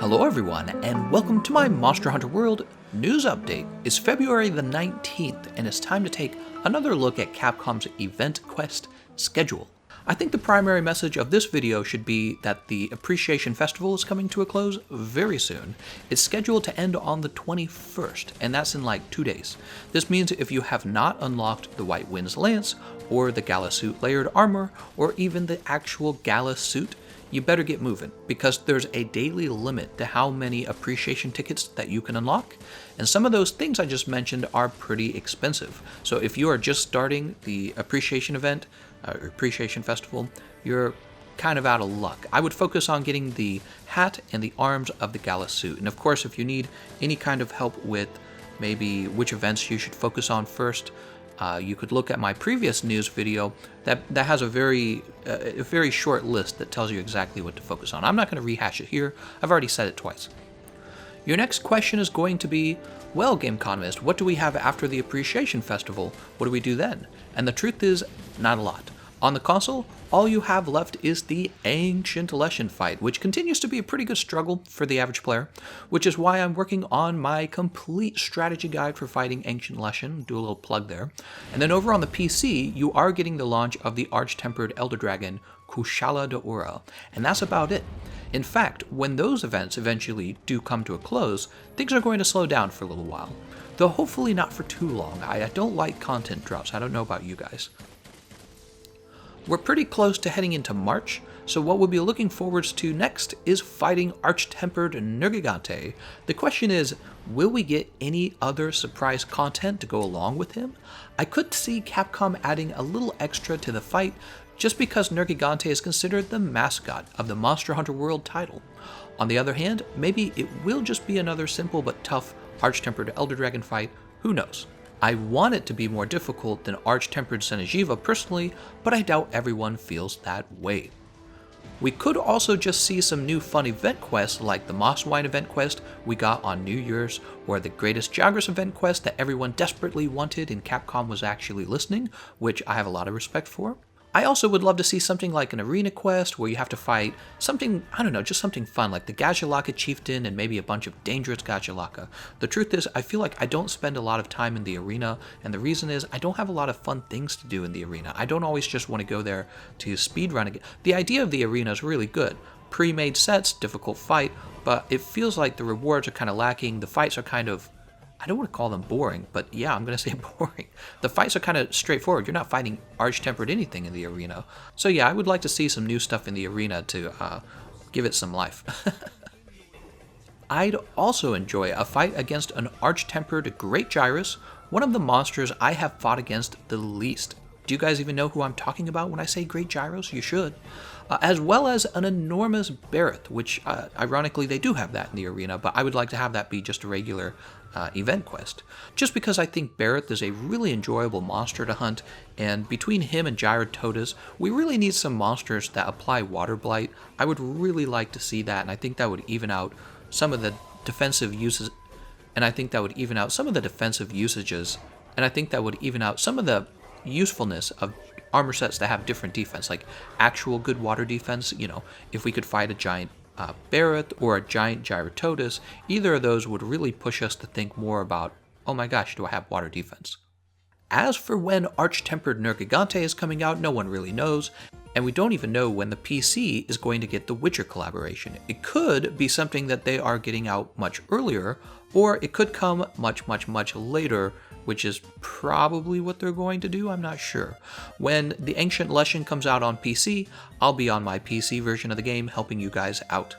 Hello everyone, and welcome to my Monster Hunter World news update. It's February the 19th, and it's time to take another look at Capcom's event quest schedule. I think the primary message of this video should be that the Appreciation Festival is coming to a close very soon. It's scheduled to end on the 21st, and that's in like 2 days. This means if you have not unlocked the White Wind's Lance, or the Gala Suit Layered Armor, or even the actual Gala Suit, you better get moving, because there's a daily limit to how many appreciation tickets that you can unlock, and some of those things I just mentioned are pretty expensive. So if you are just starting the appreciation event, appreciation festival, you're kind of out of luck. I would focus on getting the hat and the arms of the Gala Suit, and of course if you need any kind of help with maybe which events you should focus on first, you could look at my previous news video that has a very short list that tells you exactly what to focus on. I'm not going to rehash it here. I've already said it twice. Your next question is going to be, well, Gameconomist, what do we have after the Appreciation Festival? What do we do then? And the truth is, not a lot. On the console, all you have left is the Ancient Leshen fight, which continues to be a pretty good struggle for the average player, which is why I'm working on my complete strategy guide for fighting Ancient Leshen. Do a little plug there. And then over on the PC, you are getting the launch of the Arch Tempered Elder Dragon, Kushala Daora, and that's about it. In fact, when those events eventually do come to a close, things are going to slow down for a little while. Though hopefully not for too long. I don't like content drops. I don't know about you guys. We're pretty close to heading into March, so what we'll be looking forwards to next is fighting Arch Tempered Nergigante. The question is, will we get any other surprise content to go along with him? I could see Capcom adding a little extra to the fight just because Nergigante is considered the mascot of the Monster Hunter World title. On the other hand, maybe it will just be another simple but tough Arch Tempered Elder Dragon fight, who knows? I want it to be more difficult than Arch Tempered Senejiva personally, but I doubt everyone feels that way. We could also just see some new fun event quests like the Moss Wine event quest we got on New Year's, or the Greatest Jagras event quest that everyone desperately wanted and Capcom was actually listening, which I have a lot of respect for. I also would love to see something like an arena quest where you have to fight something, I don't know, just something fun like the Gajalaka Chieftain and maybe a bunch of dangerous Gajalaka. The truth is, I feel like I don't spend a lot of time in the arena, and the reason is I don't have a lot of fun things to do in the arena. I don't always just want to go there to speedrun again. The idea of the arena is really good. Pre-made sets, difficult fight, but it feels like the rewards are kind of lacking. The fights are kind of, I don't want to call them boring, but yeah, I'm going to say boring. The fights are kind of straightforward. You're not fighting Arch-Tempered anything in the arena. So yeah, I would like to see some new stuff in the arena to give it some life. I'd also enjoy a fight against an Arch-Tempered Great Gyrus, one of the monsters I have fought against the least. Do you guys even know who I'm talking about when I say Great Gyros? You should. As well as an enormous Barrett, which ironically they do have that in the arena, but I would like to have that be just a regular event quest. Just because I think Barrett is a really enjoyable monster to hunt, and between him and Gyrotodas, we really need some monsters that apply water blight. I would really like to see that, and I think that would even out some of the defensive uses, and I think that would even out some of the defensive usages, and I think that would even out some of the usefulness of armor sets that have different defense, like actual good water defense. You know, if we could fight a giant Barrett or a giant Gyrotodas, either of those would really push us to think more about, oh my gosh, do I have water defense? As for when Arch Tempered Nergigante is coming out, no one really knows, and we don't even know when the PC is going to get the Witcher collaboration. It could be something that they are getting out much earlier, or it could come much later, which is probably what they're going to do, I'm not sure. When the Ancient Leshen comes out on PC, I'll be on my PC version of the game helping you guys out.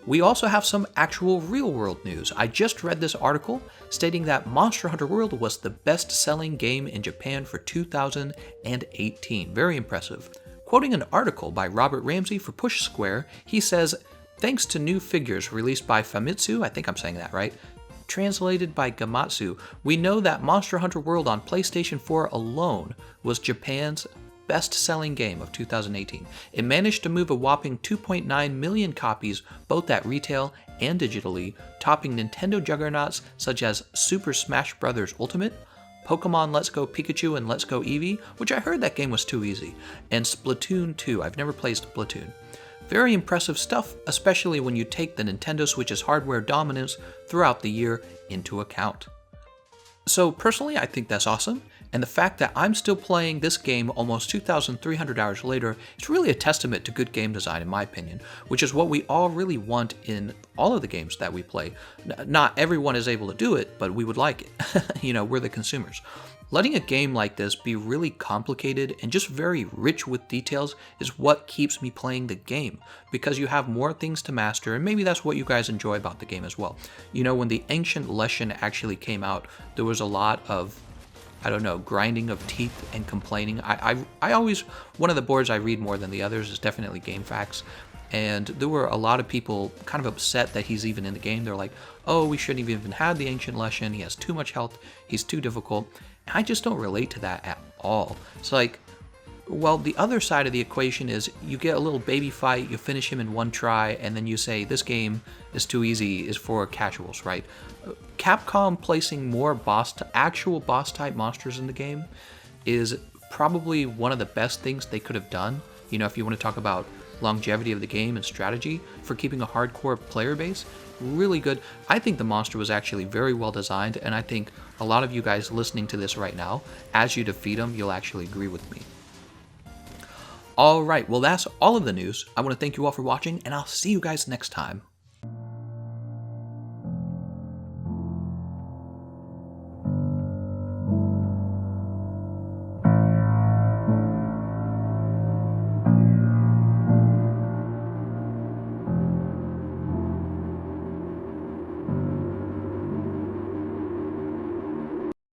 We also have some actual real-world news. I just read this article stating that Monster Hunter World was the best-selling game in Japan for 2018. Very impressive. Quoting an article by Robert Ramsey for Push Square, he says, "Thanks to new figures released by Famitsu," I think I'm saying that right, translated by Gamatsu, we know that Monster Hunter World on PlayStation 4 alone was Japan's best-selling game of 2018. It managed to move a whopping 2.9 million copies both at retail and digitally, topping Nintendo juggernauts such as Super Smash Bros. Ultimate, Pokemon Let's Go Pikachu and Let's Go Eevee, which I heard that game was too easy, and Splatoon 2. I've never played Splatoon. Very impressive stuff, especially when you take the Nintendo Switch's hardware dominance throughout the year into account. So personally, I think that's awesome, and the fact that I'm still playing this game almost 2,300 hours later is really a testament to good game design in my opinion, which is what we all really want in all of the games that we play. Not everyone is able to do it, but we would like it. We're the consumers. Letting a game like this be really complicated and just very rich with details is what keeps me playing the game, because you have more things to master, and maybe that's what you guys enjoy about the game as well. When the Ancient Leshen actually came out, there was a lot of, grinding of teeth and complaining. I always, one of the boards I read more than the others is definitely GameFAQs, and there were a lot of people kind of upset that he's even in the game. They're like, oh, we shouldn't have even had the Ancient Leshen, he has too much health, he's too difficult. I just don't relate to that at all. It's like, well, the other side of the equation is you get a little baby fight, you finish him in one try, and then you say this game is too easy, is for casuals, right? Capcom placing more actual boss type monsters in the game is probably one of the best things they could have done. If you want to talk about longevity of the game and strategy for keeping a hardcore player base, really good. I think the monster was actually very well designed, and I think a lot of you guys listening to this right now, as you defeat him, you'll actually agree with me. Alright, well that's all of the news. I want to thank you all for watching, and I'll see you guys next time.